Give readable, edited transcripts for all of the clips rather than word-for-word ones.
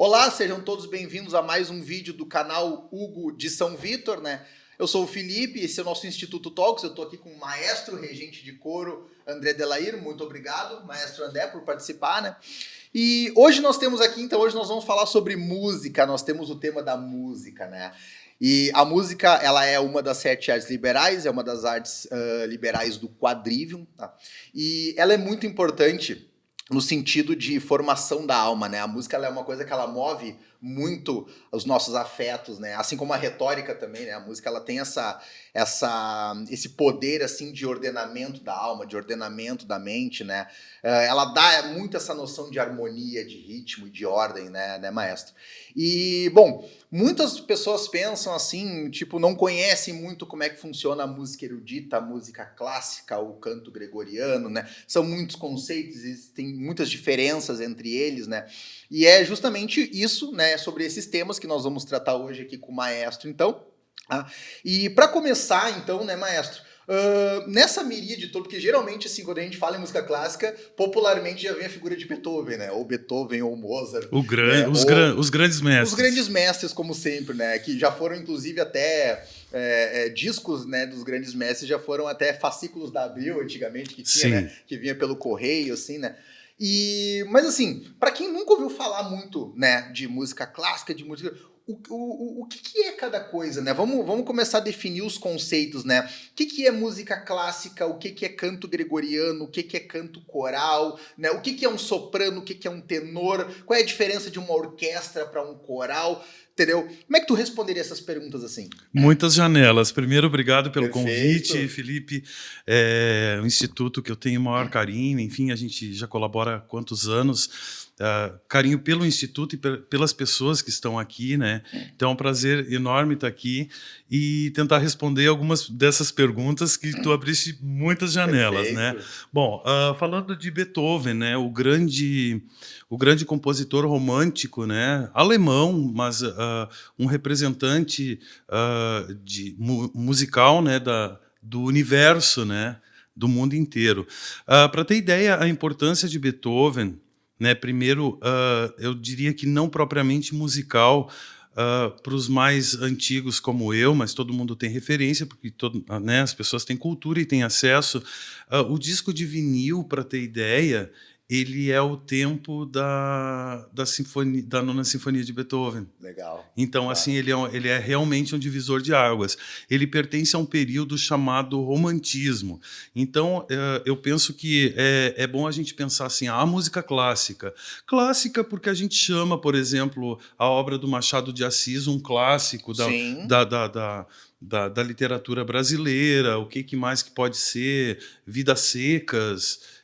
Olá, sejam todos bem-vindos a mais um vídeo do canal Hugo de São Vitor, né? Eu sou o Felipe, esse é o nosso Instituto Talks, eu estou aqui com o maestro, regente de coro, André Delair. Muito obrigado, maestro André, por participar, né? E hoje nós temos aqui, então, hoje nós vamos falar sobre música, nós temos o tema da música, né? E a música, ela é uma das 7 artes liberais, é uma das artes liberais do quadrivium, tá? E ela é muito importante no sentido de formação da alma, né? A música, ela é uma coisa que ela move muito os nossos afetos, né? Assim como a retórica também, né? A música, ela tem esse poder, assim, de ordenamento da alma, de ordenamento da mente, né? Ela dá muito essa noção de harmonia, de ritmo e de ordem, né, maestro? E, bom, muitas pessoas pensam assim, tipo, não conhecem muito como é que funciona a música erudita, a música clássica, o canto gregoriano, né? São muitos conceitos, existem muitas diferenças entre eles, né? E é justamente isso, né, sobre esses temas que nós vamos tratar hoje aqui com o maestro, então. E para começar, então, né, maestro, nessa miríade toda, porque geralmente, assim, quando a gente fala em música clássica, popularmente já vem a figura de Beethoven, né? Ou Beethoven ou Mozart. Né? Os grandes mestres. Os grandes mestres, como sempre, né? Que já foram, inclusive, até discos, né, dos grandes mestres, já foram até fascículos da Abril, antigamente, que tinha, né? Que vinha pelo correio, assim, né? Mas assim, para quem nunca ouviu falar muito, né, de música clássica, de música... O que é cada coisa, né? Vamos começar a definir os conceitos, né? O que é música clássica, o que é canto gregoriano, o que é canto coral, né? O que é um soprano, o que é um tenor, qual é a diferença de uma orquestra para um coral, entendeu? Como é que tu responderia essas perguntas assim? Muitas janelas. Primeiro, obrigado pelo Perfeito. convite, Felipe. É um instituto que eu tenho o maior carinho, enfim, a gente já colabora há quantos anos. Carinho pelo Instituto e pelas pessoas que estão aqui, né? Então é um prazer enorme estar aqui e tentar responder algumas dessas perguntas que tu abriste muitas janelas, Perfeito. né? Bom, falando de Beethoven, né? O grande compositor romântico, né? Alemão, mas um representante musical, né? Do universo, né? Do mundo inteiro. Para ter ideia, a importância de Beethoven, né? Primeiro, eu diria que não propriamente musical para os mais antigos como eu, mas todo mundo tem referência, porque né, as pessoas têm cultura e têm acesso. O disco de vinil, para ter ideia, ele é o tempo da Nona Sinfonia de Beethoven. Legal. Então, assim, ele é realmente um divisor de águas. Ele pertence a um período chamado romantismo. Então, eu penso que é bom a gente pensar assim, a música clássica. Clássica porque a gente chama, por exemplo, a obra do Machado de Assis um clássico da literatura brasileira. O que mais que pode ser? Vidas Secas...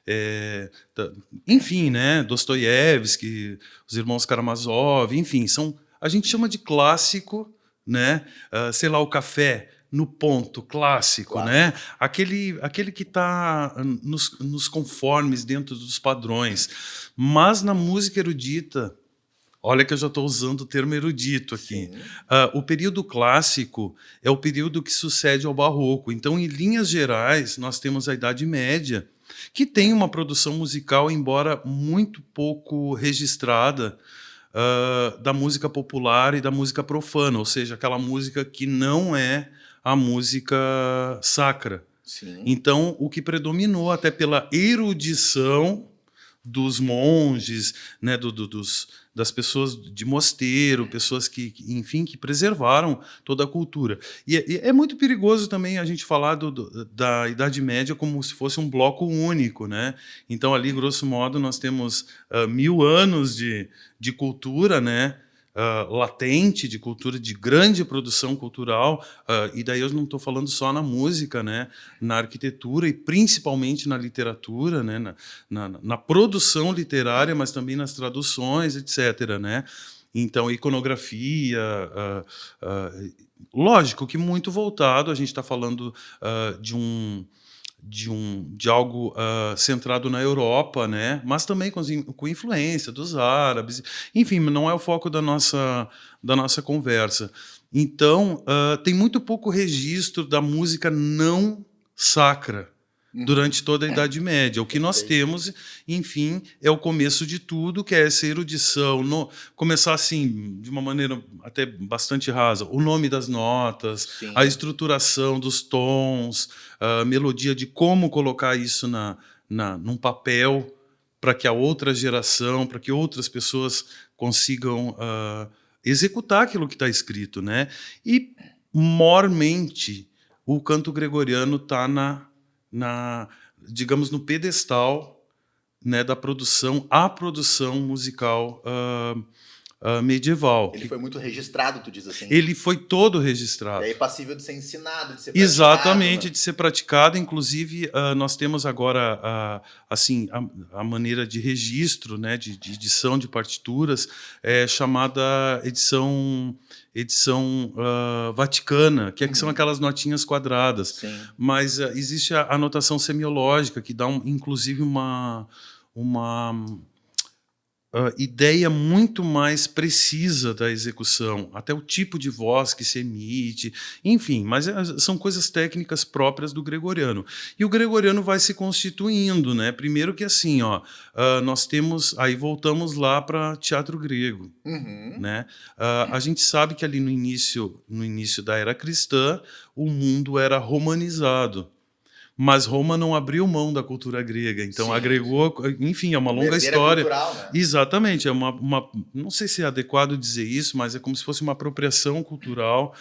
enfim, né? Dostoiévski, os irmãos Karamazov, enfim, a gente chama de clássico, né? Sei lá, o Café no Ponto, clássico, né? Aquele que está nos conformes, dentro dos padrões. Mas na música erudita, olha que eu já estou usando o termo erudito aqui. O período clássico é o período que sucede ao barroco. Então, em linhas gerais, nós temos a Idade Média, que tem uma produção musical, embora muito pouco registrada, da música popular e da música profana, ou seja, aquela música que não é a música sacra. Sim. Então, o que predominou, até pela erudição dos monges, né, das pessoas de mosteiro, pessoas enfim, que preservaram toda a cultura. E é muito perigoso também a gente falar da Idade Média como se fosse um bloco único, né? Então, ali, grosso modo, nós temos 1000 anos de cultura, né? Latente, de cultura, de grande produção cultural, e daí eu não estou falando só na música, né, na arquitetura e principalmente na literatura, né, na produção literária, mas também nas traduções, etc., né? Então, iconografia, lógico que muito voltado, a gente está falando de algo centrado na Europa, né? Mas também com influência dos árabes. Enfim, não é o foco da nossa conversa. Então, tem muito pouco registro da música não sacra, durante toda a Idade Média. O que nós temos, enfim, é o começo de tudo, que é essa erudição. Começar assim, de uma maneira até bastante rasa, o nome das notas, Sim. a estruturação dos tons, a melodia de como colocar isso num papel para que a outra geração, para que outras pessoas consigam executar aquilo que está escrito, né? E, mormente, o canto gregoriano está digamos, no pedestal, né, da produção, a produção musical medieval. Ele foi muito registrado, tu diz assim. Ele foi todo registrado. E aí passível de ser ensinado, de ser praticado. Exatamente, né? de ser praticado. Inclusive, nós temos agora assim, a maneira de registro, né, de edição de partituras, chamada edição vaticana, que são aquelas notinhas quadradas. Sim. Mas existe a notação semiológica, que dá inclusive uma ideia muito mais precisa da execução, até o tipo de voz que se emite, enfim, mas são coisas técnicas próprias do gregoriano. E o gregoriano vai se constituindo, né? Primeiro que assim, nós temos, aí voltamos lá para teatro grego, né? A gente sabe que ali no início da era cristã, o mundo era romanizado. Mas Roma não abriu mão da cultura grega, então Sim. agregou, enfim, é uma longa Herdeira história. cultural, né? Exatamente, é não sei se é adequado dizer isso, mas é como se fosse uma apropriação cultural,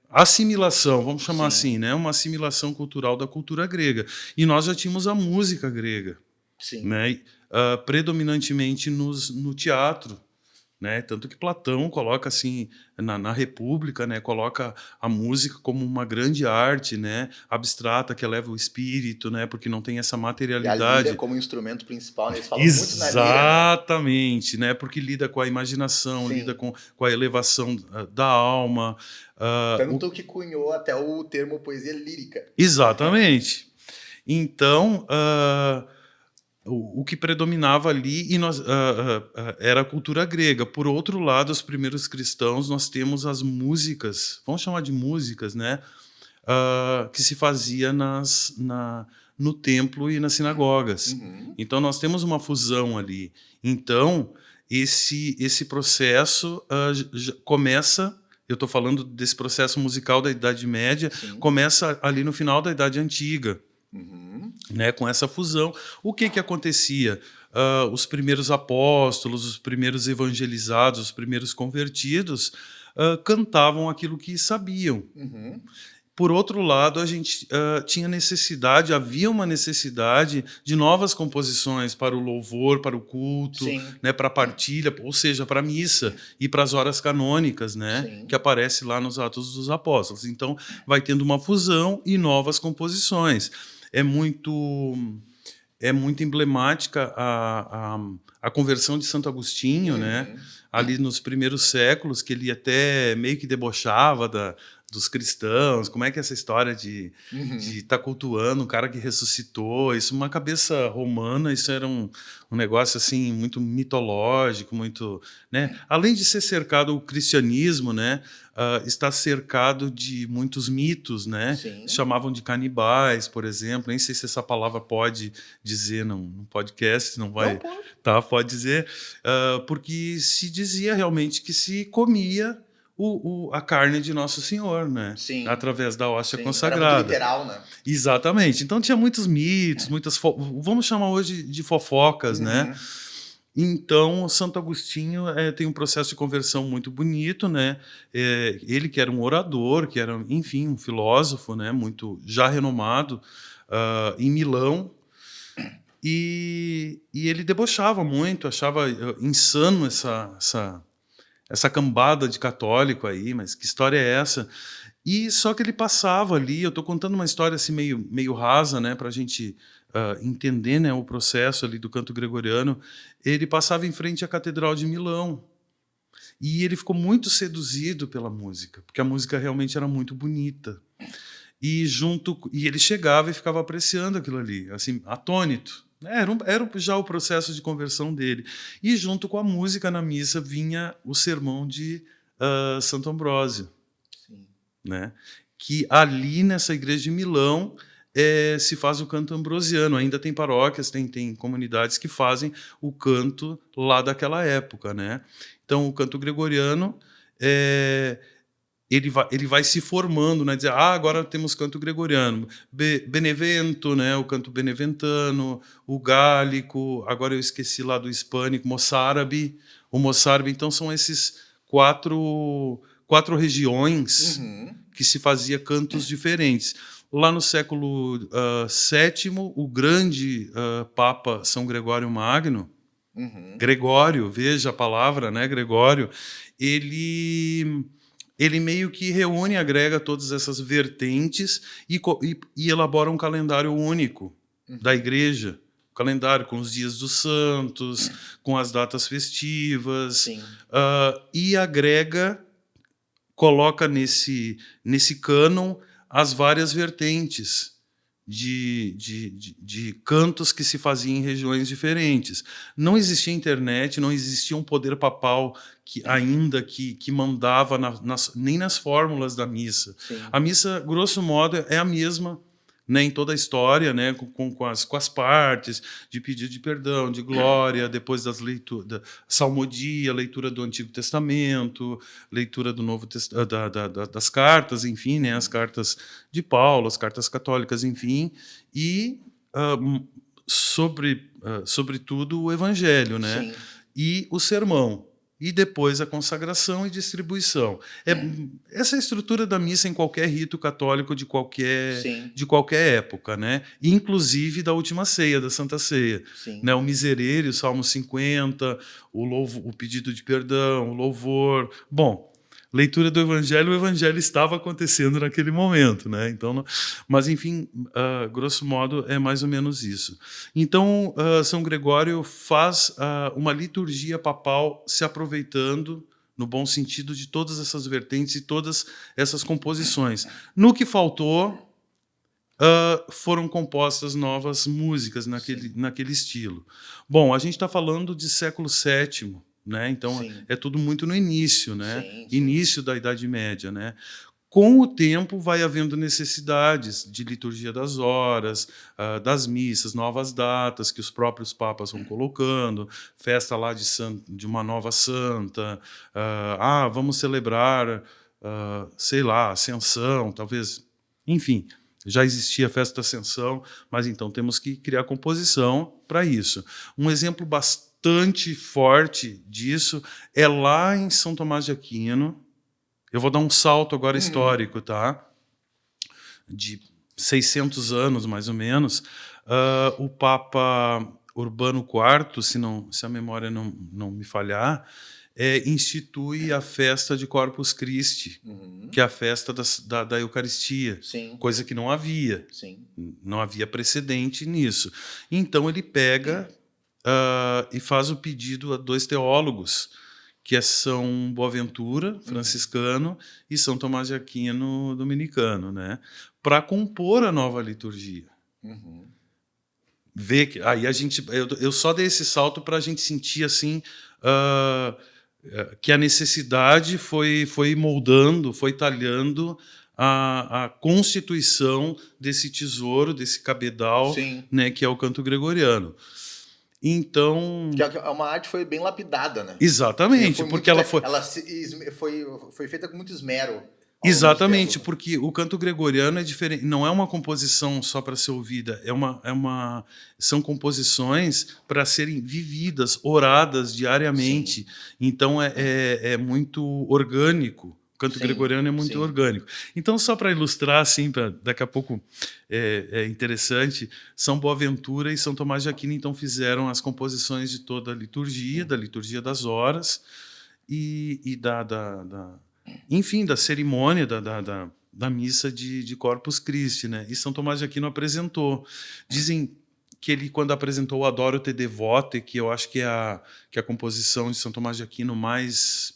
assimilação, vamos chamar Sim. assim, né? Uma assimilação cultural da cultura grega. E nós já tínhamos a música grega, Sim. né? Predominantemente no teatro. Né? Tanto que Platão coloca assim na República, né? Coloca a música como uma grande arte, né? Abstrata, que eleva o espírito, né? Porque não tem essa E a materialidade. lira como instrumento principal, né? Eles falam muito na lira. Exatamente, né? Porque lida com a imaginação, Sim. lida com a elevação da alma. Tanto que cunhou até o termo poesia lírica. Exatamente. Então, o que predominava ali era a cultura grega. Por outro lado, os primeiros cristãos, nós temos as músicas, vamos chamar de músicas, né? Que se fazia no templo e nas sinagogas. Então, nós temos uma fusão ali. Então, esse processo começa... Eu estou falando desse processo musical da Idade Média, começa ali no final da Idade Antiga. Né, com essa fusão. O que acontecia? Os primeiros apóstolos, os primeiros evangelizados, os primeiros convertidos cantavam aquilo que sabiam. Por outro lado, a gente havia uma necessidade de novas composições para o louvor, para o culto, né, para a partilha, ou seja, para a missa e para as horas canônicas, né, que aparece lá nos Atos dos Apóstolos. Então, vai tendo uma fusão e novas composições. É muito emblemática a conversão de Santo Agostinho, né? Ali nos primeiros séculos, que ele até meio que debochava dos cristãos, como é que é essa história de estar cultuando um cara que ressuscitou, isso uma cabeça romana, isso era um negócio assim muito mitológico, muito, né? Além de ser cercado o cristianismo, né? Está cercado de muitos mitos, né? Chamavam de canibais, por exemplo. Nem sei se essa palavra pode dizer num podcast, não vai. Não pode. Tá, pode dizer, porque se dizia realmente que se comia a carne de Nosso Senhor, né? Através da hóstia consagrada. Era muito literal, né? Exatamente. Então tinha muitos mitos, vamos chamar hoje de fofocas, né? Então, Santo Agostinho tem um processo de conversão muito bonito, né? Ele que era um orador, que era, enfim, um filósofo, né? Muito já renomado em Milão, e ele debochava muito, achava insano essa cambada de católico aí, mas que história é essa? E só que ele passava ali, eu estou contando uma história assim meio rasa, né, para a gente entender, né, o processo ali do canto gregoriano. Ele passava em frente à Catedral de Milão e ele ficou muito seduzido pela música, porque a música realmente era muito bonita. E ele chegava e ficava apreciando aquilo ali, assim, atônito. Era já o processo de conversão dele. E junto com a música na missa vinha o sermão de Santo Ambrósio, né? Que ali nessa igreja de Milão se faz o canto ambrosiano. Ainda tem paróquias, tem comunidades que fazem o canto lá daquela época, né? Então, o canto gregoriano, ele vai se formando, né? Dizer, agora temos canto gregoriano. Benevento, né? O canto beneventano, o gálico, agora eu esqueci lá do hispânico, moçárabe. O moçárabe, então, são esses quatro regiões que se fazia cantos diferentes. Lá no século VII, o grande Papa São Gregório Magno, Gregório, veja a palavra, né? Gregório, ele meio que reúne, agrega todas essas vertentes e elabora um calendário único da igreja. Calendário com os dias dos santos, com as datas festivas, e agrega, coloca nesse cânon as várias vertentes de cantos que se faziam em regiões diferentes. Não existia internet, não existia um poder papal que mandava nem nas fórmulas da missa. Sim. A missa, grosso modo, é a mesma, né, em toda a história, né, com as partes de pedido de perdão, de glória, depois das leituras, da salmodia, leitura do Antigo Testamento, leitura do Novo das cartas, enfim, né, as cartas de Paulo, as cartas católicas, enfim, e sobretudo o Evangelho, né, Sim. e o sermão. E depois a consagração e distribuição. Essa é a estrutura da missa em qualquer rito católico de qualquer época, né? Inclusive da última ceia, da Santa Ceia. Né? O miserere, o Salmo 50, o pedido de perdão, o louvor. Bom, leitura do Evangelho, o Evangelho estava acontecendo naquele momento, né? Então, mas, enfim, grosso modo, é mais ou menos isso. Então, São Gregório faz uma liturgia papal se aproveitando, no bom sentido, de todas essas vertentes e todas essas composições. No que faltou, foram compostas novas músicas naquele estilo. Bom, a gente está falando de século VII, né? Então, é tudo muito no início, né? Início da Idade Média, né? Com o tempo, vai havendo necessidades de liturgia das horas, das missas, novas datas que os próprios papas vão colocando, festa lá de uma nova santa, vamos celebrar, sei lá, Ascensão, talvez, enfim, já existia a festa da Ascensão, mas então temos que criar composição para isso. Um exemplo bastante forte disso é lá em São Tomás de Aquino. Eu vou dar um salto agora histórico, tá? De 600 anos, mais ou menos. O Papa Urbano IV, se a memória não me falhar, institui a festa de Corpus Christi, que é a festa da Eucaristia, coisa que não havia. Não havia precedente nisso. Então ele pega e faz o pedido a 2 teólogos, que é São Boaventura, franciscano, e São Tomás de Aquino, dominicano, né? Para compor a nova liturgia. Vê que aí eu só dei esse salto para a gente sentir assim que a necessidade foi moldando, foi talhando a constituição desse tesouro, desse cabedal, né, que é o canto gregoriano. Então, que é uma arte que foi bem lapidada, né? Exatamente, porque ela foi feita com muito esmero. Exatamente, porque o canto gregoriano é diferente, não é uma composição só para ser ouvida, são composições para serem vividas, oradas diariamente. Então é muito orgânico. O canto gregoriano é muito orgânico. Então, só para ilustrar, assim, daqui a pouco é interessante, São Boaventura e São Tomás de Aquino então fizeram as composições de toda a liturgia, da liturgia das horas e enfim, da cerimônia da missa de Corpus Christi, né? E São Tomás de Aquino apresentou. Dizem que ele, quando apresentou o Adoro te devote, que eu acho que é a composição de São Tomás de Aquino mais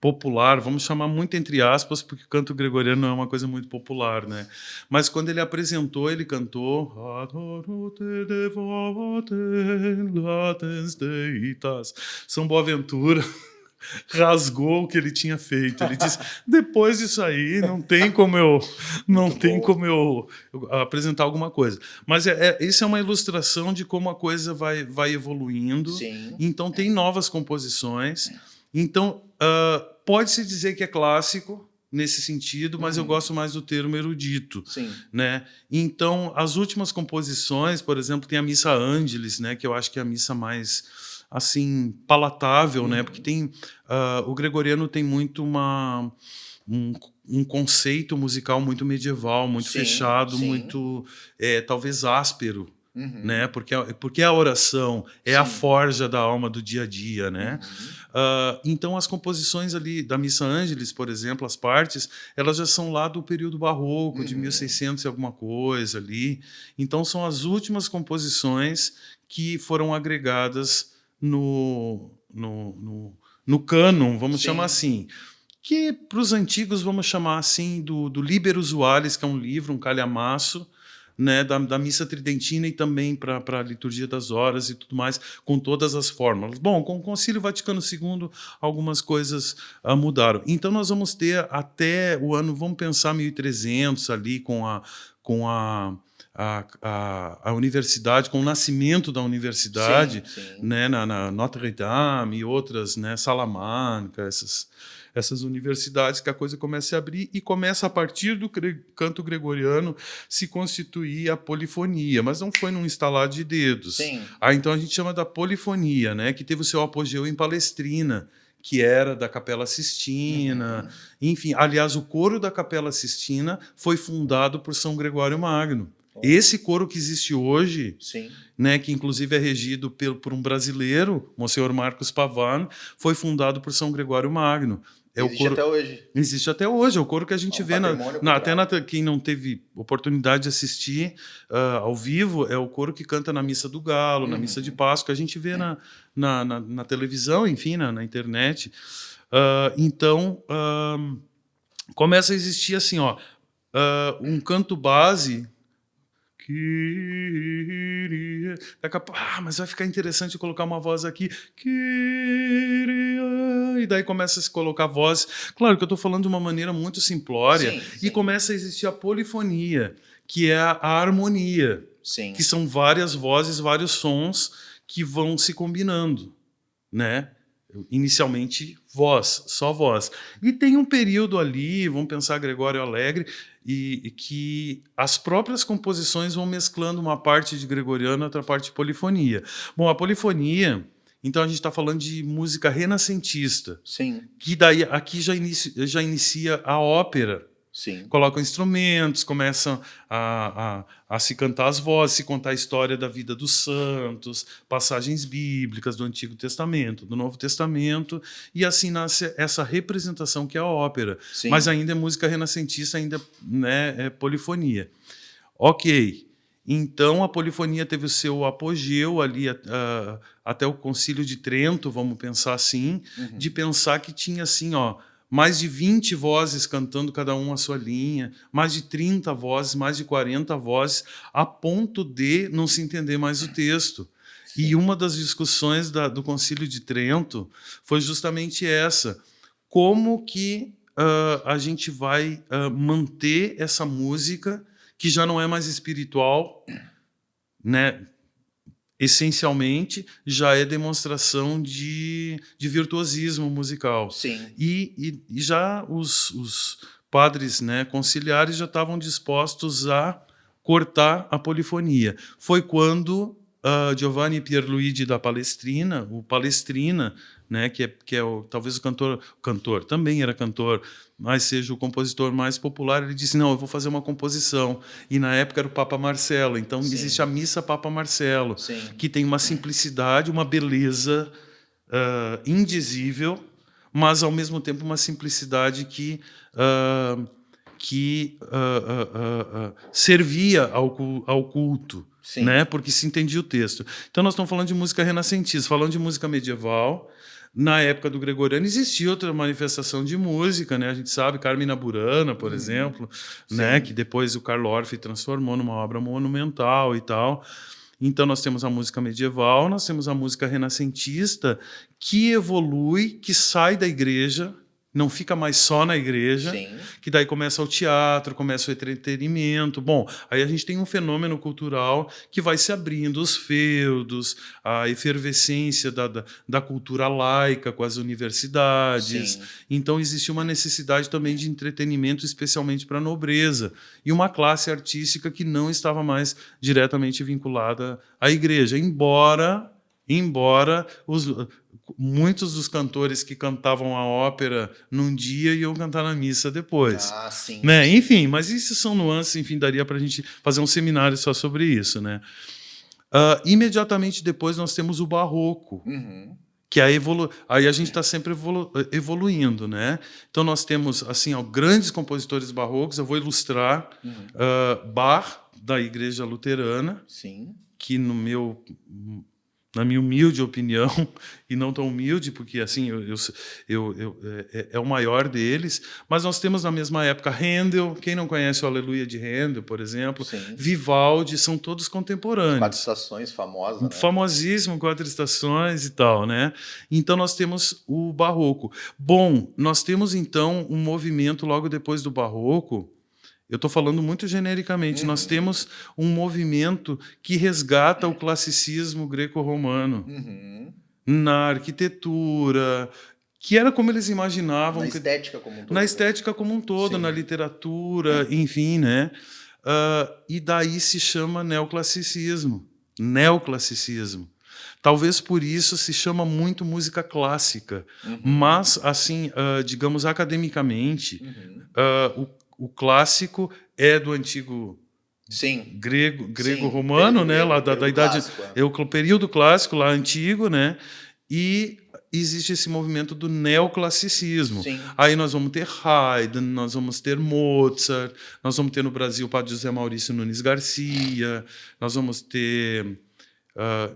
popular, vamos chamar muito entre aspas, porque o canto gregoriano não é uma coisa muito popular, né? Mas quando ele apresentou, ele cantou Adoro te devote, latens deitas. São Boaventura rasgou o que ele tinha feito. Ele disse: depois disso aí, não tem como eu apresentar alguma coisa. Mas isso é uma ilustração de como a coisa vai evoluindo. Sim. Então tem novas composições. Então pode-se dizer que é clássico nesse sentido, mas eu gosto mais do termo erudito. Sim. Né? Então, as últimas composições, por exemplo, tem a Missa Angelis, né, que eu acho que é a missa mais assim palatável, né, porque tem o gregoriano tem muito um conceito musical muito medieval, muito fechado, muito talvez áspero. Né? Porque a oração é a forja da alma do dia a dia, né? Então as composições ali da Missa Angelis, por exemplo, as partes, elas já são lá do período barroco, de 1600 e alguma coisa ali. Então são as últimas composições que foram agregadas no cânon, vamos chamar assim, que para os antigos vamos chamar assim do Liber Usualis, que é um livro, um calhamaço, né, da missa tridentina e também para a liturgia das horas e tudo mais, com todas as fórmulas. Bom, com o Concílio Vaticano II, algumas coisas mudaram. Então, nós vamos ter até o ano, vamos pensar 1300 ali, com a universidade, com o nascimento da universidade, né, na Notre Dame e outras, né, Salamanca, essas universidades, que a coisa começa a abrir e começa, a partir do canto gregoriano, se constituir a polifonia, mas não foi num estalar de dedos. Então a gente chama da polifonia, né, que teve o seu apogeu em Palestrina, que era da Capela Sistina. Enfim, aliás, o coro da Capela Sistina foi fundado por São Gregório Magno. Esse coro que existe hoje, né, que inclusive é regido por um brasileiro, Monsenhor Marcos Pavan, foi fundado por São Gregório Magno. Existe até hoje. Existe até hoje. É o coro que a gente vê. Quem não teve oportunidade de assistir ao vivo, é o coro que canta na Missa do Galo, na Missa de Páscoa, que a gente vê na televisão, enfim, na internet. Então, começa a existir assim, um canto base. Mas vai ficar interessante colocar uma voz aqui. E daí começa a se colocar voz. Claro que eu estou falando de uma maneira muito simplória. E começa a existir a polifonia, que é a harmonia. Que são várias vozes, vários sons que vão se combinando, né? Inicialmente voz, só voz. E tem um período ali, vamos pensar Gregório Alegre, e que as próprias composições vão mesclando uma parte de gregoriano, outra parte de polifonia. Bom, a polifonia, então a gente está falando de música renascentista, que daí aqui já inicia a ópera. Colocam instrumentos, começam a se cantar as vozes, se contar a história da vida dos santos, passagens bíblicas do Antigo Testamento, do Novo Testamento, e assim nasce essa representação que é a ópera. Mas ainda é música renascentista, ainda, né, é polifonia. Ok, então a polifonia teve o seu apogeu ali até o Concílio de Trento, vamos pensar assim, de pensar que tinha assim, mais de 20 vozes cantando cada um a sua linha, mais de 30 vozes, mais de 40 vozes, a ponto de não se entender mais o texto. E uma das discussões do Concílio de Trento foi justamente essa. Como que a gente vai manter essa música que já não é mais espiritual, né? Essencialmente, já é demonstração de virtuosismo musical. E já os padres, né, conciliares já estavam dispostos a cortar a polifonia. Foi quando Giovanni Pierluigi da Palestrina, o Palestrina, né, que é talvez o cantor, também era cantor, mas seja o compositor mais popular, ele disse, não, eu vou fazer uma composição. E na época era o Papa Marcelo, então existe a Missa Papa Marcelo, que tem uma simplicidade, uma beleza indizível, mas ao mesmo tempo uma simplicidade que servia ao culto, né? Porque se entendia o texto. Então nós estamos falando de música renascentista, falando de música medieval. Na época do gregoriano existia outra manifestação de música, né? A gente sabe, Carmina Burana, por exemplo, né? Que depois o Carlo Orff transformou numa obra monumental e tal. Então nós temos a música medieval, nós temos a música renascentista, que evolui, que sai da igreja, não fica mais só na igreja, Sim. que daí começa o teatro, começa o entretenimento. Bom, aí a gente tem um fenômeno cultural que vai se abrindo, os feudos, a efervescência da cultura laica com as universidades. Sim. Então existe uma necessidade também de entretenimento, especialmente para a nobreza, e uma classe artística que não estava mais diretamente vinculada à igreja, embora muitos dos cantores que cantavam a ópera num dia iam cantar na missa depois. Ah, sim. Né? Enfim, mas isso são nuances, enfim, daria para a gente fazer um seminário só sobre isso. Né? Imediatamente depois nós temos o Barroco, que aí a gente está sempre evoluindo. Né? Então nós temos assim, grandes compositores barrocos, eu vou ilustrar Bach, da Igreja Luterana, Sim. que na minha humilde opinião, e não tão humilde, porque assim é o maior deles, mas nós temos na mesma época Handel, quem não conhece o Aleluia de Handel, por exemplo, Sim. Vivaldi, são todos contemporâneos. 4 Estações, famosa, né? Famosíssimo, 4 Estações e tal, né? Então nós temos o Barroco. Bom, nós temos então um movimento logo depois do Barroco. Eu estou falando muito genericamente. Nós temos um movimento que resgata o classicismo greco-romano na arquitetura, que era como eles imaginavam. Na estética como um todo. Na estética como um todo, Sim. na literatura, enfim, né? E daí se chama neoclassicismo. Neoclassicismo. Talvez por isso se chama muito música clássica. Mas, assim, digamos, academicamente, o clássico é do antigo grego-romano, né? Lá da idade, é o período clássico lá antigo, né? E existe esse movimento do neoclassicismo. Sim. Aí nós vamos ter Haydn, nós vamos ter Mozart, nós vamos ter no Brasil o padre José Maurício Nunes Garcia, nós vamos ter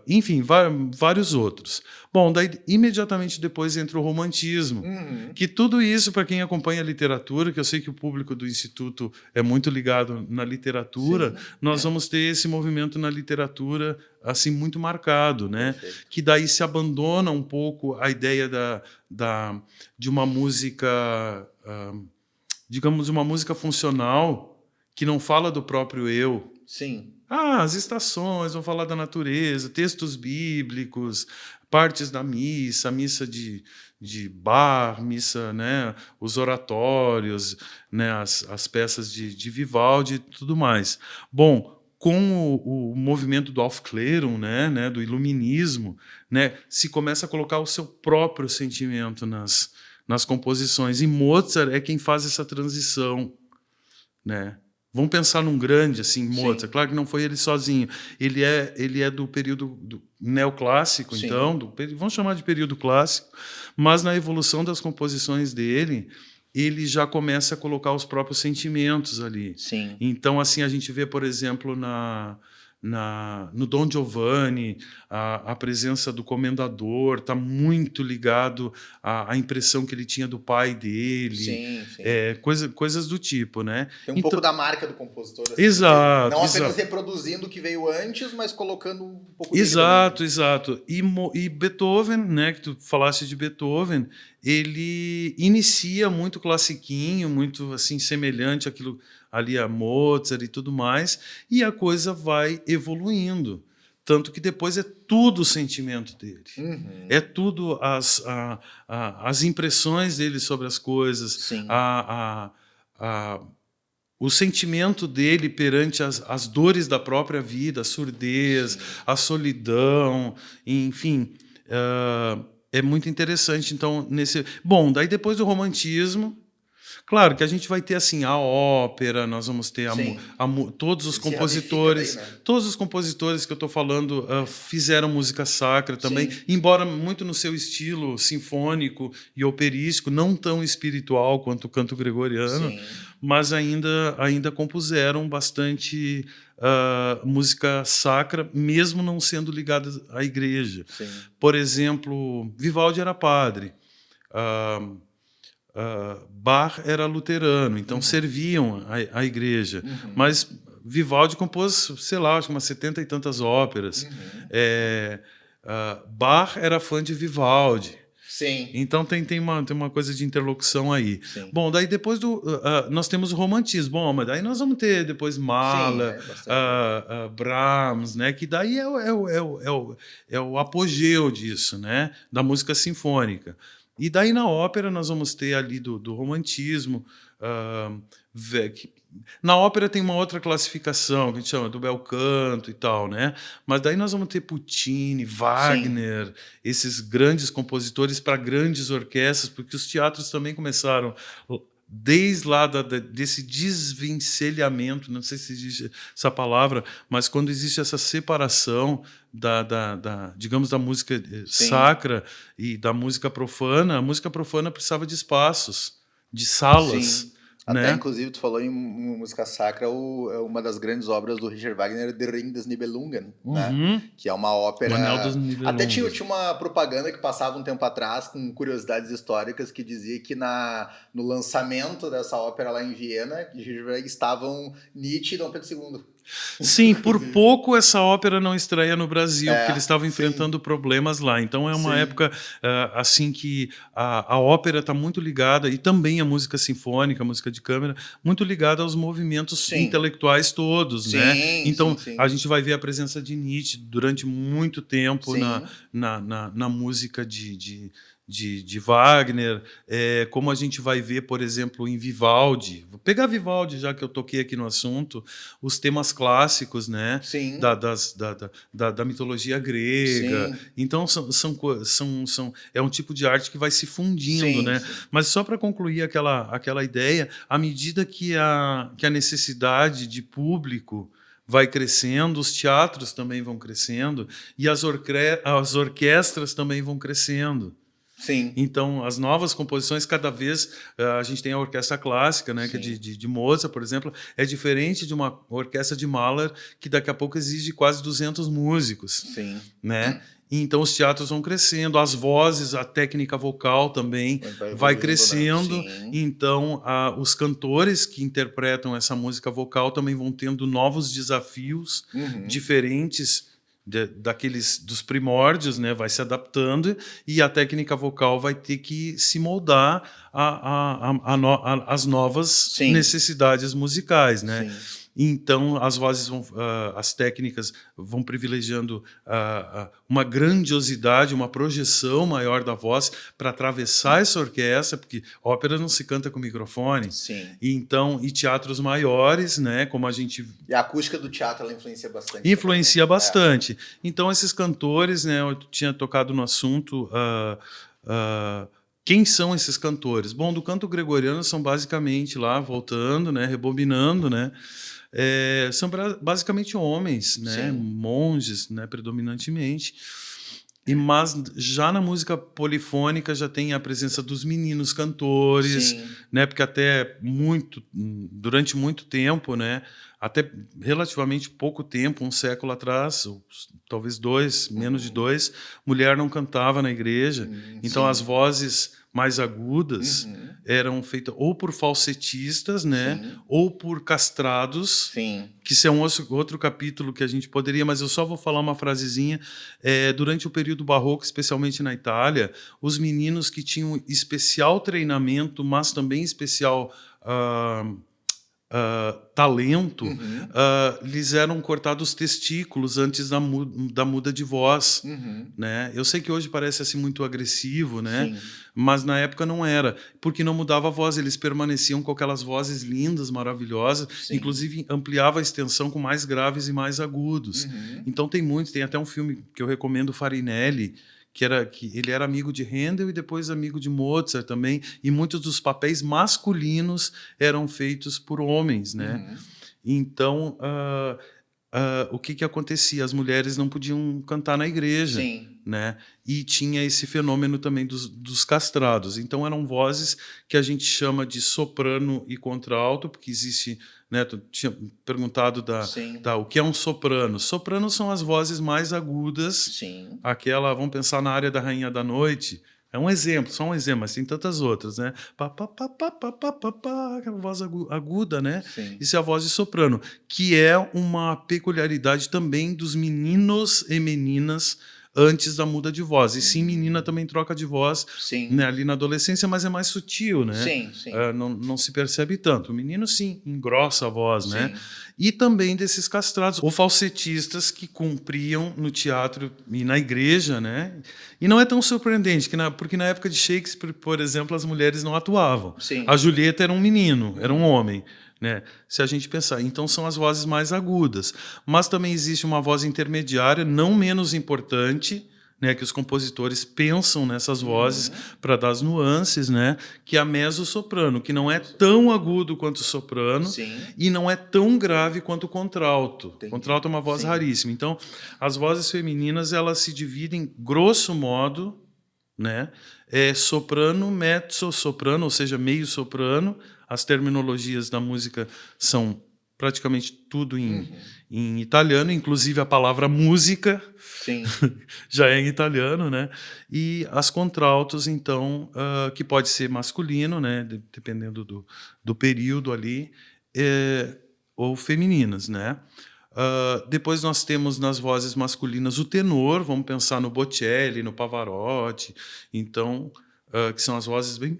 enfim, vários outros. Bom, daí imediatamente depois entra o romantismo, que tudo isso, para quem acompanha a literatura, que eu sei que o público do Instituto é muito ligado na literatura, nós vamos ter esse movimento na literatura assim muito marcado, né? Que daí se abandona um pouco a ideia de uma música, digamos, uma música funcional que não fala do próprio eu. Sim. As estações, vão falar da natureza, textos bíblicos, partes da missa, a missa de Bach, missa, né, os oratórios, né, as peças de Vivaldi e tudo mais. Bom, com o movimento do Aufklärung, né, do iluminismo, né, se começa a colocar o seu próprio sentimento nas composições. E Mozart é quem faz essa transição, né? Vamos pensar num grande, assim, Mozart. Sim. Claro que não foi ele sozinho. Ele é do período neoclássico, Sim. então, vamos chamar de período clássico, mas na evolução das composições dele, ele já começa a colocar os próprios sentimentos ali. Sim. Então, assim, a gente vê, por exemplo, no Dom Giovanni, a presença do comendador está muito ligado à impressão que ele tinha do pai dele. Sim, sim. Coisas do tipo, né? Tem pouco da marca do compositor. Assim, Exato. Não apenas reproduzindo o que veio antes, mas colocando um pouco dele Exato. E Beethoven, né, que tu falaste de Beethoven, ele inicia muito classiquinho, muito assim semelhante àquilo ali a Mozart e tudo mais, e a coisa vai evoluindo. Tanto que depois é tudo o sentimento dele. É tudo as impressões dele sobre as coisas, Sim. o sentimento dele perante as dores da própria vida, a surdez, a solidão, enfim, é muito interessante. Então, bom, daí depois do romantismo, claro que a gente vai ter assim a ópera, nós vamos ter todos os compositores, daí, né? Todos os compositores que eu estou falando fizeram música sacra também, embora muito no seu estilo sinfônico e operístico, não tão espiritual quanto o canto gregoriano, mas ainda compuseram bastante música sacra, mesmo não sendo ligada à igreja. Por exemplo, Vivaldi era padre. Bach era luterano, então serviam a igreja. Mas Vivaldi compôs, sei lá, acho que umas 70 e tantas óperas. Bach era fã de Vivaldi. Sim. Então tem uma coisa de interlocução aí. Sim. Bom, daí depois nós temos o romantismo. Bom, mas daí nós vamos ter depois Mahler, Brahms, né? Que daí é o apogeu disso, né? Da música sinfônica. E daí na ópera nós vamos ter ali do romantismo. Na ópera tem uma outra classificação que a gente chama do bel canto e tal, né? Mas daí nós vamos ter Puccini, Wagner, sim, esses grandes compositores para grandes orquestras, porque os teatros também começaram desde lá desse desvencilhamento, não sei se existe essa palavra, mas quando existe essa separação digamos, da música sacra e da música profana, a música profana precisava de espaços, de salas. Sim. Até, inclusive, tu falou em música sacra, uma das grandes obras do Richard Wagner, The Ring des Nibelungen, né? Que é uma ópera... Até tinha uma propaganda que passava um tempo atrás, com curiosidades históricas, que dizia que no lançamento dessa ópera lá em Viena, estavam Nietzsche e Dom Pedro II. Sim, por pouco essa ópera não estreia no Brasil, porque eles estavam enfrentando problemas lá. Então é uma época assim que a ópera está muito ligada, e também a música sinfônica, a música de câmara, muito ligada aos movimentos intelectuais todos, né? Então a gente vai ver a presença de Nietzsche durante muito tempo na música de Wagner, como a gente vai ver, por exemplo, em Vivaldi. Vou pegar Vivaldi, já que eu toquei aqui no assunto, os temas clássicos, né? Da mitologia grega. Sim. Então, é um tipo de arte que vai se fundindo, né? Mas só para concluir aquela ideia, à medida que a necessidade de público vai crescendo, os teatros também vão crescendo e as orquestras também vão crescendo. Sim. Então, as novas composições, cada vez a gente tem a orquestra clássica, né, que é de Mozart, por exemplo, é diferente de uma orquestra de Mahler, que daqui a pouco exige quase 200 músicos. Sim. Né? Então, os teatros vão crescendo, as vozes, a técnica vocal também vai crescendo. Né? Então, os cantores que interpretam essa música vocal também vão tendo novos desafios diferentes dos primórdios, né, vai se adaptando e a técnica vocal vai ter que se moldar às novas necessidades musicais, né? Sim. Então as vozes as técnicas vão privilegiando uma grandiosidade, uma projeção maior da voz para atravessar essa orquestra, porque ópera não se canta com microfone. Sim. E teatros maiores, né, como a gente... E a acústica do teatro, ela influencia bastante. Influencia bastante. Então esses cantores, né, eu tinha tocado no assunto... quem são esses cantores? Bom, do canto gregoriano são basicamente lá, voltando, né, rebobinando, né, são basicamente homens, né, monges, né, predominantemente. Mas já na música polifônica já tem a presença dos meninos cantores, né, porque durante muito tempo, né, até relativamente pouco tempo, um século atrás, ou talvez dois, menos de dois, mulher não cantava na igreja. Então as vozes mais agudas eram feitas ou por falsetistas, né, ou por castrados, que isso é um outro capítulo que a gente poderia, mas eu só vou falar uma frasezinha. Durante o período barroco, especialmente na Itália, os meninos que tinham especial treinamento, mas também especial talento, lhes eram cortados os testículos antes da muda de voz, né? Eu sei que hoje parece assim muito agressivo, né? Mas na época não era, porque não mudava a voz, eles permaneciam com aquelas vozes lindas, maravilhosas, inclusive ampliava a extensão com mais graves e mais agudos. Então tem até um filme que eu recomendo, Farinelli, que ele era amigo de Handel e depois amigo de Mozart também, e muitos dos papéis masculinos eram feitos por homens, né? Então, o que acontecia? As mulheres não podiam cantar na igreja, né? E tinha esse fenômeno também dos castrados. Então, eram vozes que a gente chama de soprano e contralto, porque existe... Né, tu tinha perguntado o que é um soprano. Sopranos são as vozes mais agudas. Aquela, vamos pensar na área da Rainha da Noite, É um exemplo, só um exemplo, mas tem tantas outras, né? Pá, pá, pá, pá, pá, pá, pá, pá, aquela voz aguda, né? Sim. Isso é a voz de soprano, que é uma peculiaridade também dos meninos e meninas antes da muda de voz. E sim, menina também troca de voz, Sim. né, ali na adolescência, mas é mais sutil, né? Sim, sim. Não se percebe tanto. O menino, sim, engrossa a voz, né? Sim. E também desses castrados, ou falsetistas que cumpriam no teatro e na igreja, né? E não é tão surpreendente, porque na época de Shakespeare, por exemplo, as mulheres não atuavam. Sim. A Julieta era um menino, era um homem. Né? Se a gente pensar, então são as vozes mais agudas. Mas também existe uma voz intermediária, não menos importante, né, que os compositores pensam nessas vozes para dar as nuances, né, que é a mezzo-soprano, que não é tão agudo quanto o soprano. Sim. E não é tão grave quanto o contralto. Entendi. O contralto é uma voz Sim. raríssima. Então, as vozes femininas, elas se dividem, grosso modo, né, soprano, mezzo, soprano, ou seja, meio soprano. As terminologias da música são praticamente tudo em italiano, inclusive a palavra música. Sim. Já é em italiano, né? E as contraltos, então, que pode ser masculino, né? Dependendo do período ali, ou femininas, né? Depois nós temos nas vozes masculinas o tenor, vamos pensar no Bocelli, no Pavarotti, então, que são as vozes bem...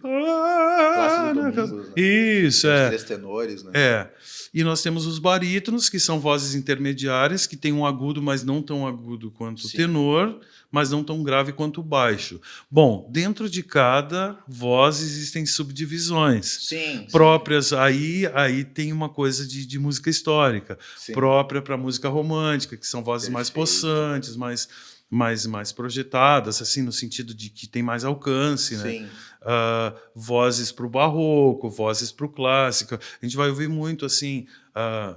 Plácido Domingos, né? Isso, Os três tenores, né? E nós temos os barítonos, que são vozes intermediárias, que têm um agudo, mas não tão agudo quanto o tenor, mas não tão grave quanto o baixo. Bom, dentro de cada voz existem subdivisões próprias. Aí tem uma coisa de música histórica, própria para música romântica, que são vozes mais possantes, mais projetadas, assim, no sentido de que tem mais alcance, né? Vozes para o barroco, vozes para o clássico. A gente vai ouvir muito assim,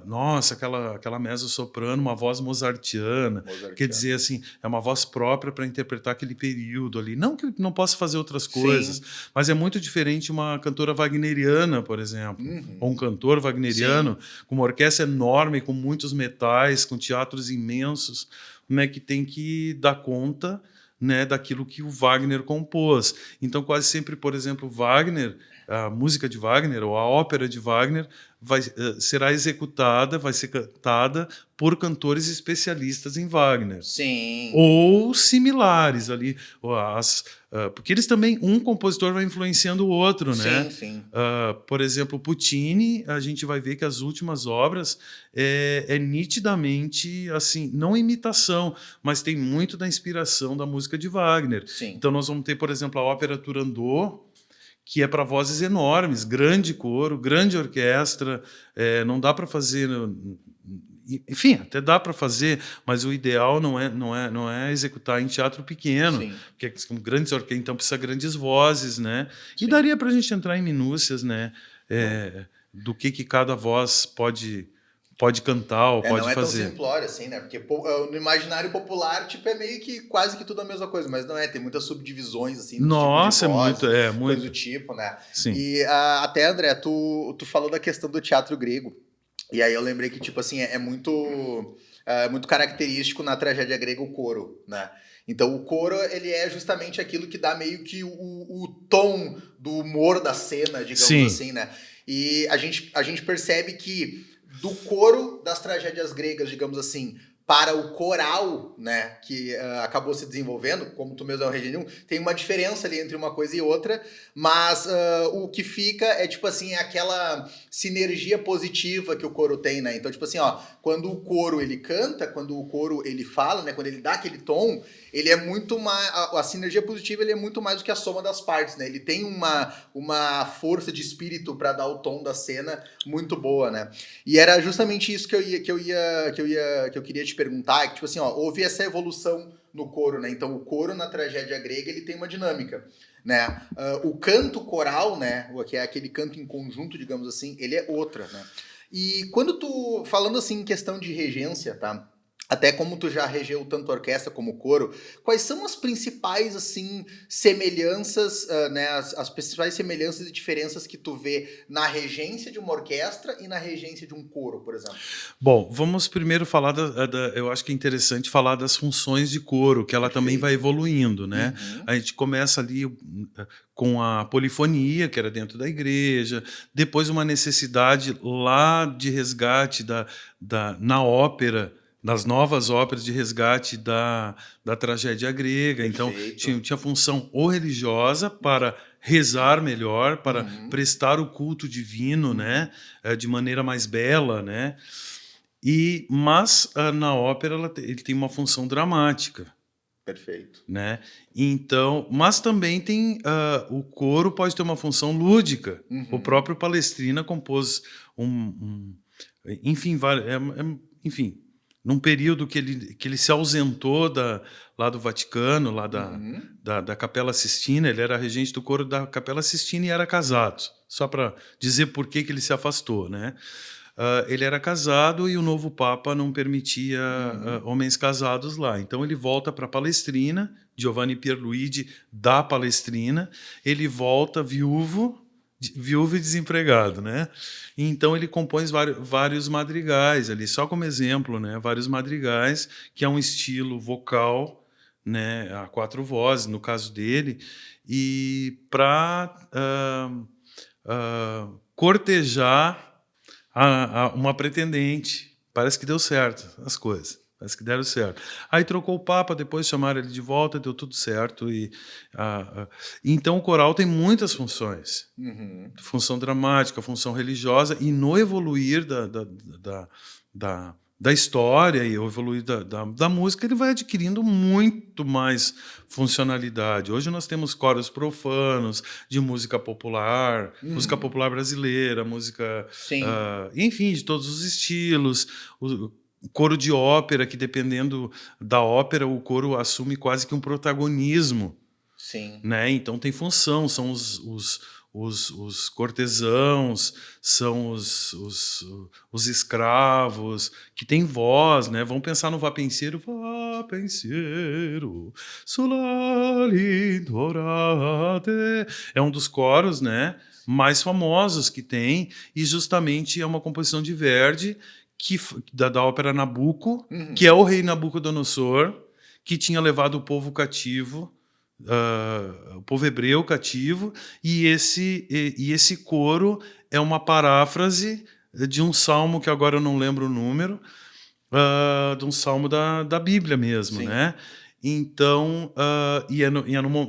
nossa, aquela mezzo-soprano, uma voz mozartiana. Quer dizer, assim, é uma voz própria para interpretar aquele período ali. Não que não possa fazer outras coisas, mas é muito diferente uma cantora wagneriana, por exemplo, ou um cantor wagneriano, com uma orquestra enorme, com muitos metais, com teatros imensos, né, que tem que dar conta, né, daquilo que o Wagner compôs. Então, quase sempre, por exemplo, Wagner, a música de Wagner ou a ópera de Wagner será executada, vai ser cantada por cantores especialistas em Wagner. Ou similares ali. Porque eles também, um compositor vai influenciando o outro, né? Por exemplo, Puccini, a gente vai ver que as últimas obras é nitidamente, assim, não imitação, mas tem muito da inspiração da música de Wagner. Então nós vamos ter, por exemplo, a ópera Turandot, que é para vozes enormes, grande coro, grande orquestra, não dá para fazer... Enfim, até dá para fazer, mas o ideal não é executar em teatro pequeno, porque são grandes orquestras, então precisa grandes vozes, né? E daria para a gente entrar em minúcias, né? Do que cada voz pode cantar ou pode fazer. Não é tão simplório assim, né? Porque no imaginário popular, tipo, é meio que quase que tudo a mesma coisa, mas não é, tem muitas subdivisões, assim, Nossa, tipo de voz, muito. Coisa do tipo, né? Sim. E até, André, tu falou da questão do teatro grego, e aí eu lembrei que, tipo assim, é muito característico na tragédia grega o coro, né? Então o coro, ele é justamente aquilo que dá meio que o tom do humor da cena, digamos assim, né? E a gente percebe que do coro das tragédias gregas, digamos assim, para o coral, né, que acabou se desenvolvendo, como tu mesmo é um regênio, tem uma diferença ali entre uma coisa e outra, mas o que fica é, tipo assim, aquela sinergia positiva que o coro tem, né? Então, tipo assim, ó, quando o coro ele canta, quando o coro ele fala, né, quando ele dá aquele tom, ele é muito mais... A sinergia positiva, ele é muito mais do que a soma das partes, né? Ele tem uma força de espírito para dar o tom da cena muito boa, né? E era justamente isso que eu queria te perguntar, que, tipo assim, ó, houve essa evolução no coro, né? Então, o coro na tragédia grega, ele tem uma dinâmica, né? O canto coral, né, que é aquele canto em conjunto, digamos assim, ele é outra, né? E quando falando assim em questão de regência, tá? até como tu já regeu tanto a orquestra como o coro, quais são as principais, assim, semelhanças, né, as principais semelhanças e diferenças que tu vê na regência de uma orquestra e na regência de um coro, por exemplo? Bom, vamos primeiro falar eu acho que é interessante falar das funções de coro, que ela também vai Perfeito. evoluindo, né? Uhum. A gente começa ali com a polifonia, que era dentro da igreja, depois uma necessidade lá de resgate na ópera, nas novas óperas de resgate da tragédia grega. Então, Perfeito. tinha função ou religiosa para rezar melhor, para Uhum. prestar o culto divino, Uhum. né, de maneira mais bela, né? Mas na ópera ele tem uma função dramática, Perfeito. né? Então, mas também tem o coro pode ter uma função lúdica. O Uhum. próprio Palestrina compôs enfim, enfim, num período que ele se ausentou lá do Vaticano, lá Uhum. da Capela Sistina. Ele era regente do coro da Capela Sistina e era casado. Só para dizer por que ele se afastou, né? Ele era casado e o novo Papa não permitia Uhum. homens casados lá. Então ele volta para Palestrina, Giovanni Pierluigi da Palestrina. Ele volta viúvo e desempregado, né? Então ele compõe vários madrigais ali, só como exemplo, né? Vários madrigais, que é um estilo vocal, né? A 4 vozes, no caso dele, e para cortejar uma pretendente. Parece que deu certo as coisas. Parece que deram certo. Aí trocou o Papa, depois chamaram ele de volta, deu tudo certo. Então o coral tem muitas funções. Uhum. Função dramática, função religiosa, e no evoluir da história e o evoluir da música, ele vai adquirindo muito mais funcionalidade. Hoje nós temos coros profanos, de música popular Uhum. brasileira, música, Sim. enfim, de todos os estilos. O coro de ópera, que dependendo da ópera, o coro assume quase que um protagonismo, Sim. né? Então tem função, são os cortesãos, são os escravos, que têm voz, né? Vamos pensar no Vapenseiro. Vapenseiro, solari dorate. É um dos coros, né, mais famosos que tem, e justamente é uma composição de Verdi, da ópera Nabucco, que é Uhum. o rei Nabucodonosor, que tinha levado o povo cativo, o povo hebreu cativo, e esse coro é uma paráfrase de um salmo que agora eu não lembro o número, de um salmo da Bíblia mesmo, Sim. né? Então,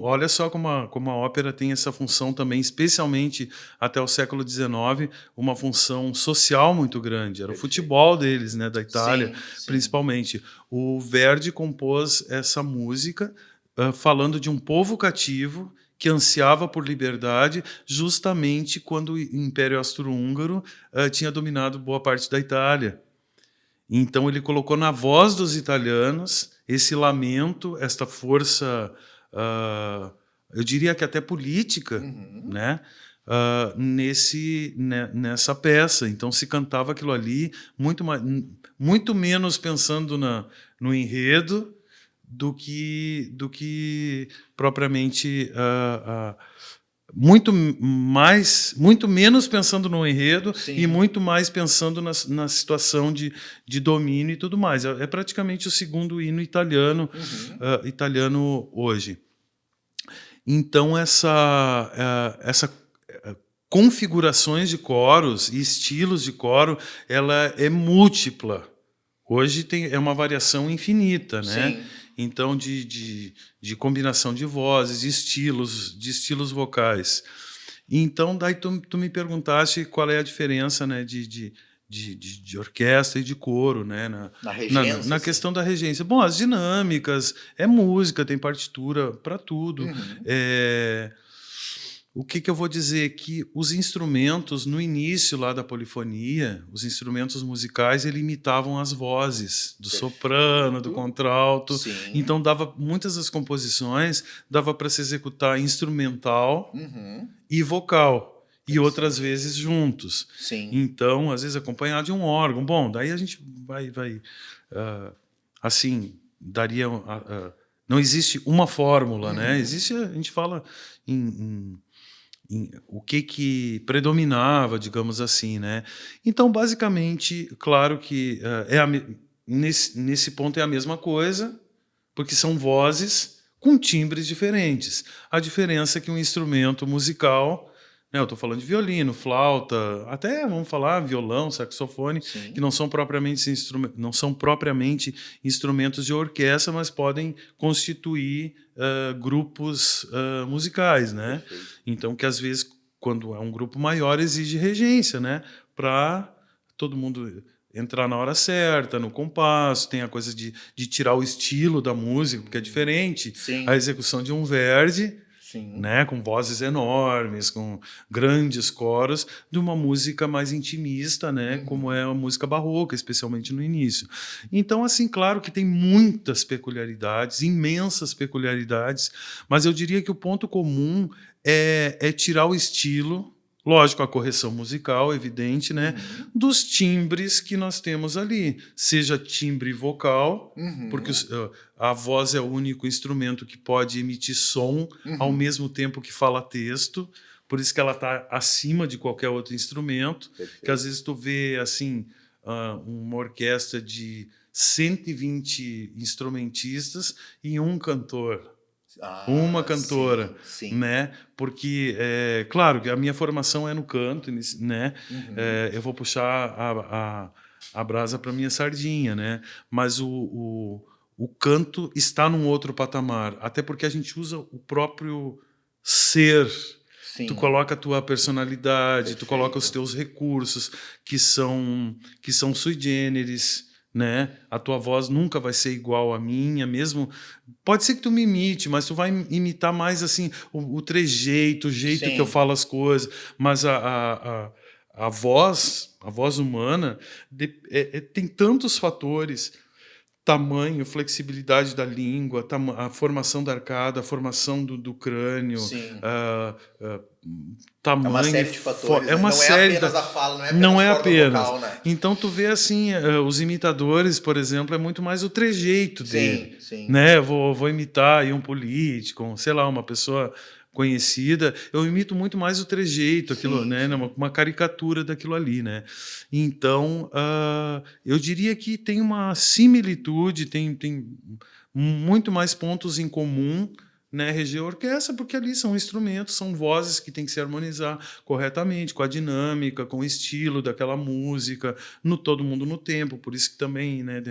olha só como a ópera tem essa função também, especialmente até o século XIX, uma função social muito grande. Era o Perfeito. futebol deles, né, da Itália, Sim, sim. principalmente. O Verdi compôs essa música falando de um povo cativo que ansiava por liberdade, justamente quando o Império Austro-Húngaro tinha dominado boa parte da Itália. Então ele colocou na voz dos italianos esse lamento, esta força, eu diria que até política, Uhum. né? Nessa peça. Então se cantava aquilo ali muito menos pensando no enredo do que propriamente muito menos pensando no enredo e Sim. muito mais pensando na situação de domínio e tudo mais. É praticamente o segundo hino Uhum. italiano hoje. Então essa configurações de coros e estilos de coro, ela é múltipla. Hoje é uma variação infinita, né? Sim. Então, de combinação de vozes, de estilos vocais. Então, daí tu me perguntaste qual é a diferença, né, de orquestra e de coro, né, Na na regência, sim. questão da regência. Bom, as dinâmicas, é música, tem partitura para tudo. Uhum. O que eu vou dizer? Que os instrumentos, no início lá da polifonia, os instrumentos musicais, eles imitavam as vozes do soprano, do Perfeito. contralto. Sim. Então, muitas das composições dava para se executar instrumental Uhum. e vocal, e outras Interessante. vezes juntos. Sim. Então, às vezes acompanhado de um órgão. Bom, daí a gente vai assim, daria... não existe uma fórmula, né? Existe, a gente fala em o que predominava, digamos assim, né? Então, basicamente, claro que nesse ponto é a mesma coisa, porque são vozes com timbres diferentes. A diferença é que um instrumento musical, né, eu estou falando de violino, flauta, até vamos falar violão, saxofone, Sim. que não são propriamente instrumentos de orquestra, mas podem constituir grupos musicais, né? Perfeito. Então, que às vezes, quando é um grupo maior, exige regência, né? Para todo mundo entrar na hora certa, no compasso, tem a coisa de tirar o estilo da música, porque é diferente. Sim. A execução de um Verdi, Sim. né, com vozes enormes, com grandes coros, de uma música mais intimista, né, como é a música barroca, especialmente no início. Então, assim, claro que tem muitas peculiaridades, imensas peculiaridades, mas eu diria que o ponto comum é tirar o estilo, lógico, a correção musical, evidente, né, dos timbres que nós temos ali, seja timbre vocal, porque a voz é o único instrumento que pode emitir som ao mesmo tempo que fala texto, por isso que ela está acima de qualquer outro instrumento. Perfeito. Que às vezes tu vê assim uma orquestra de 120 instrumentistas e um cantor. Uma cantora, sim. né? Porque, claro, que a minha formação é no canto, né? Eu vou puxar a brasa para minha sardinha, né? Mas o canto está num outro patamar, até porque a gente usa o próprio ser. Sim. Tu coloca a tua personalidade, Perfeito. tu coloca os teus recursos, que são sui generis, né? A tua voz nunca vai ser igual à minha, mesmo. Pode ser que tu me imite, mas tu vai imitar mais assim o trejeito, o jeito Sim. que eu falo as coisas. Mas a voz humana tem tantos fatores. Tamanho, flexibilidade da língua, a formação da arcada, a formação do crânio, Sim. tamanho... É uma série de fatores, é uma né? Não série é apenas a fala, não é corda apenas. vocal, né? Então tu vê assim, os imitadores, por exemplo, é muito mais o trejeito dele. Sim. Né? Vou imitar aí um político, sei lá, uma pessoa conhecida, eu imito muito mais o trejeito, aquilo, né? Uma caricatura daquilo ali, né? Então, eu diria que tem uma similitude, tem muito mais pontos em comum, né, reger a orquestra, porque ali são instrumentos, são vozes que tem que se harmonizar corretamente com a dinâmica, com o estilo daquela música, todo mundo no tempo, por isso que também, né,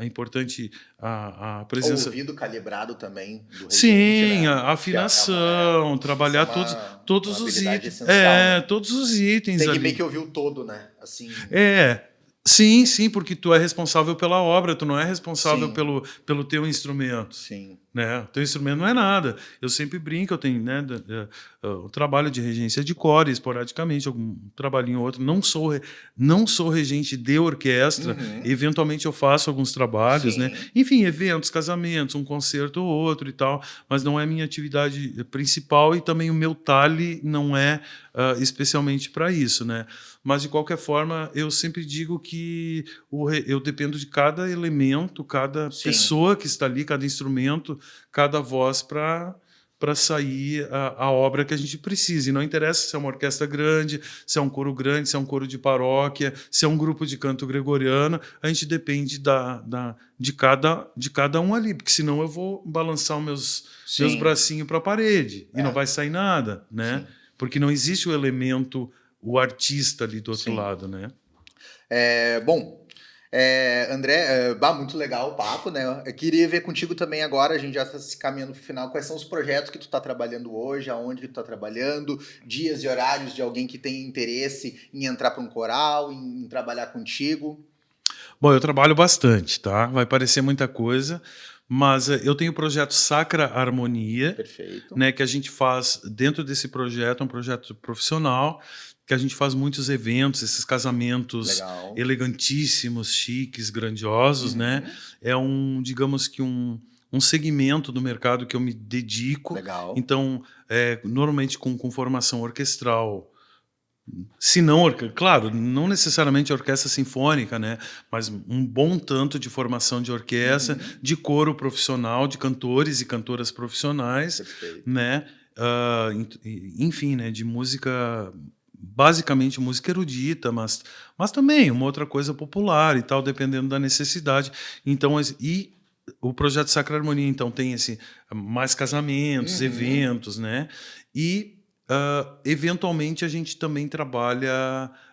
é importante a presença... O ouvido calibrado também do regente, Sim, né? a afinação, trabalhar todos os itens. Essencial, né? Todos os itens tem que ali. meio que ouvir o todo, né? Assim... Sim, porque tu é responsável pela obra, tu não é responsável Sim. pelo teu instrumento. Sim. Né? O teu instrumento não é nada. Eu sempre brinco, eu tenho, né, o trabalho de regência de core, esporadicamente, algum trabalhinho ou outro. Não sou regente de orquestra, eventualmente eu faço alguns trabalhos, né? Enfim, eventos, casamentos, um concerto ou outro e tal, mas não é a minha atividade principal e também o meu talhe não é especialmente para isso, né? Mas, de qualquer forma, eu sempre digo que eu dependo de cada elemento, cada pessoa que está ali, cada instrumento, cada voz para sair a obra que a gente precisa. E não interessa se é uma orquestra grande, se é um coro grande, se é um coro de paróquia, se é um grupo de canto gregoriano, a gente depende de cada um ali, porque senão eu vou balançar os meus bracinhos para a parede e não vai sair nada, né? Porque não existe o elemento, o artista ali do outro lado, né? Bom, André, muito legal o papo, né? Eu queria ver contigo também agora, a gente já está se caminhando para o final, quais são os projetos que tu está trabalhando hoje, aonde que tu está trabalhando, dias e horários de alguém que tem interesse em entrar para um coral, em trabalhar contigo. Bom, eu trabalho bastante, tá? Vai parecer muita coisa, mas eu tenho o projeto Sacra Harmonia, Perfeito. né, que a gente faz dentro desse projeto, um projeto profissional, que a gente faz muitos eventos, esses casamentos elegantíssimos, chiques, grandiosos, né? É digamos que um segmento do mercado que eu me dedico. Legal. Então, normalmente com formação orquestral, Se não, claro, não necessariamente orquestra sinfônica, né? Mas um bom tanto de formação de orquestra, de coro profissional, de cantores e cantoras profissionais, Perfeito. né? Enfim, né? De música, basicamente música erudita, mas também uma outra coisa popular e tal, dependendo da necessidade. Então, e o projeto Sacra Harmonia, então, tem mais casamentos, eventos, né? E eventualmente a gente também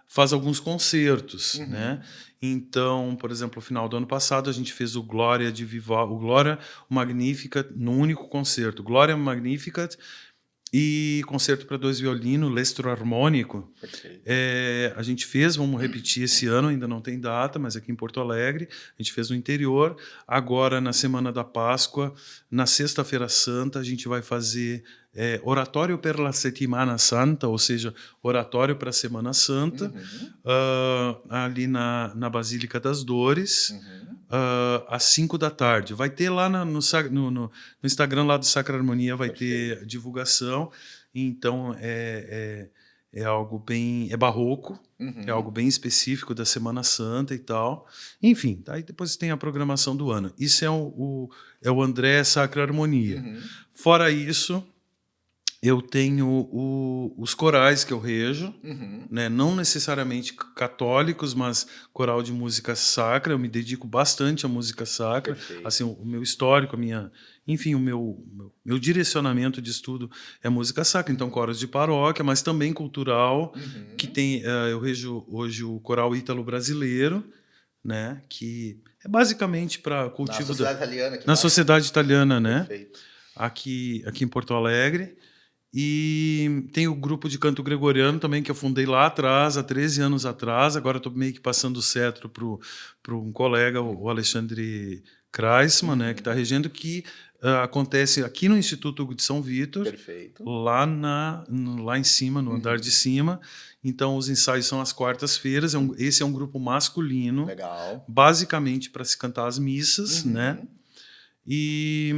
faz alguns concertos, né? Então, por exemplo, no final do ano passado a gente fez o Glória de Vivaldi, o Glória Magnificat no único concerto, Glória Magnificat e concerto para 2 violinos, lestro harmônico. A gente fez, vamos repetir esse ano, ainda não tem data, mas aqui em Porto Alegre, a gente fez no interior. Agora, na semana da Páscoa, na Sexta-feira Santa, a gente vai fazer Oratório per la Settimana Santa, ou seja, oratório para a Semana Santa, ali na Basílica das Dores, às 5 da tarde. Vai ter lá no Instagram lá do Sacra Harmonia, vai ter divulgação. Então, é algo bem... É barroco, é algo bem específico da Semana Santa e tal. Enfim, aí depois tem a programação do ano. Isso é o André Sacra Harmonia. Fora isso, eu tenho os corais que eu rejo, né? Não necessariamente católicos, mas coral de música sacra. Eu me dedico bastante à música sacra. Assim, o meu histórico, enfim, o meu direcionamento de estudo é música sacra. Então, coros de paróquia, mas também cultural, que tem... eu rejo hoje o coral ítalo-brasileiro, né? Que é basicamente para cultivo... Na sociedade italiana, né? Aqui em Porto Alegre. E tem o grupo de canto gregoriano também, que eu fundei lá atrás, há 13 anos atrás. Agora estou meio que passando o cetro para um colega, o Alexandre Kreisman, né, que está regendo, que acontece aqui no Instituto Hugo de São Vitor, lá em cima, no andar de cima. Então, os ensaios são às quartas-feiras. Esse é um grupo masculino, basicamente para se cantar as missas, né? E...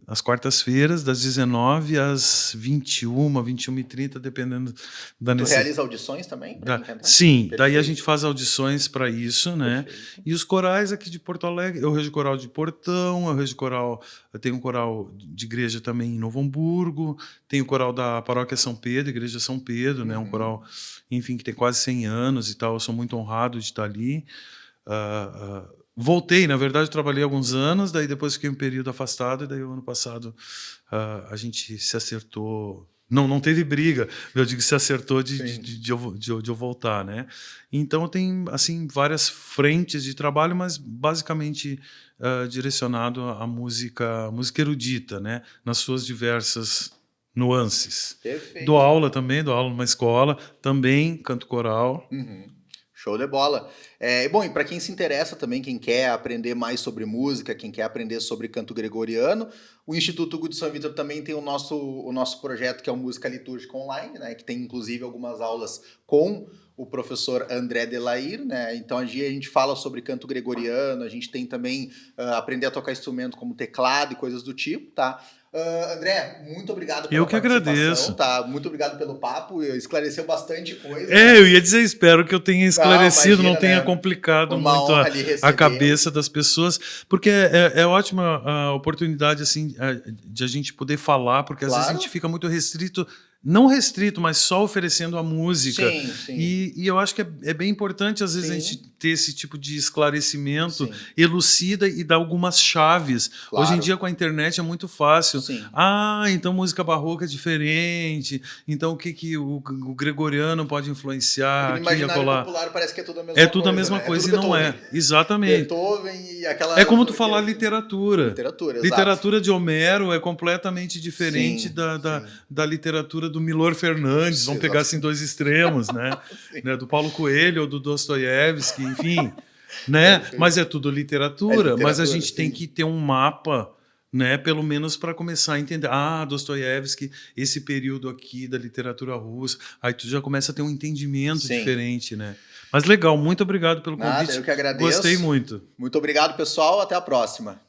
às quartas-feiras, das 19 às 21h30, dependendo da necessidade. Tu realiza audições também? Sim, daí a gente faz audições para isso, né? E os corais aqui de Porto Alegre, eu rejo coral de Portão, eu tenho um coral de igreja também em Novo Hamburgo, tenho o coral da Paróquia São Pedro, Igreja São Pedro, né? Um coral, enfim, que tem quase 100 anos e tal, eu sou muito honrado de estar ali. Voltei, na verdade, trabalhei alguns anos, daí depois fiquei um período afastado, e daí o ano passado a gente se acertou. Não teve briga, eu digo se acertou de eu voltar, né? Então tem assim várias frentes de trabalho, mas basicamente direcionado à música erudita, né? Nas suas diversas nuances. Dou aula numa escola, também canto coral. Show de bola. Bom, e para quem se interessa também, quem quer aprender mais sobre música, quem quer aprender sobre canto gregoriano, o Instituto Hugo de São Vitor também tem o nosso projeto, que é o Música Litúrgica Online, né, que tem inclusive algumas aulas com o professor André Delair, né? Então a gente fala sobre canto gregoriano, a gente tem também aprender a tocar instrumento como teclado e coisas do tipo, tá? André, muito obrigado pela participação. Eu que agradeço. Tá? Muito obrigado pelo papo, esclareceu bastante coisa. Eu ia dizer, espero que eu tenha esclarecido, não tenha complicado muito a cabeça das pessoas, porque é ótima a oportunidade assim, de a gente poder falar, porque às vezes a gente fica muito restrito, não restrito, mas só oferecendo a música. Sim. E eu acho que é bem importante, às vezes, a gente ter esse tipo de esclarecimento, elucida e dá algumas chaves. Hoje em dia, com a internet, é muito fácil. Então música barroca é diferente, então o que o gregoriano pode influenciar? No imaginário popular parece que é tudo a mesma coisa. É tudo a mesma coisa e não é. Exatamente. Beethoven e aquela... É como tu falar literatura. Literatura de Homero é completamente diferente da literatura do Milor Fernandes, vamos pegar assim 2 extremos, né? Do Paulo Coelho ou do Dostoiévski, enfim, né? Mas é tudo literatura, mas a gente tem que ter um mapa, né? Pelo menos para começar a entender. Dostoiévski, esse período aqui da literatura russa, aí tu já começa a ter um entendimento diferente, né? Mas legal, muito obrigado pelo convite. Eu que agradeço. Gostei muito. Muito obrigado, pessoal. Até a próxima.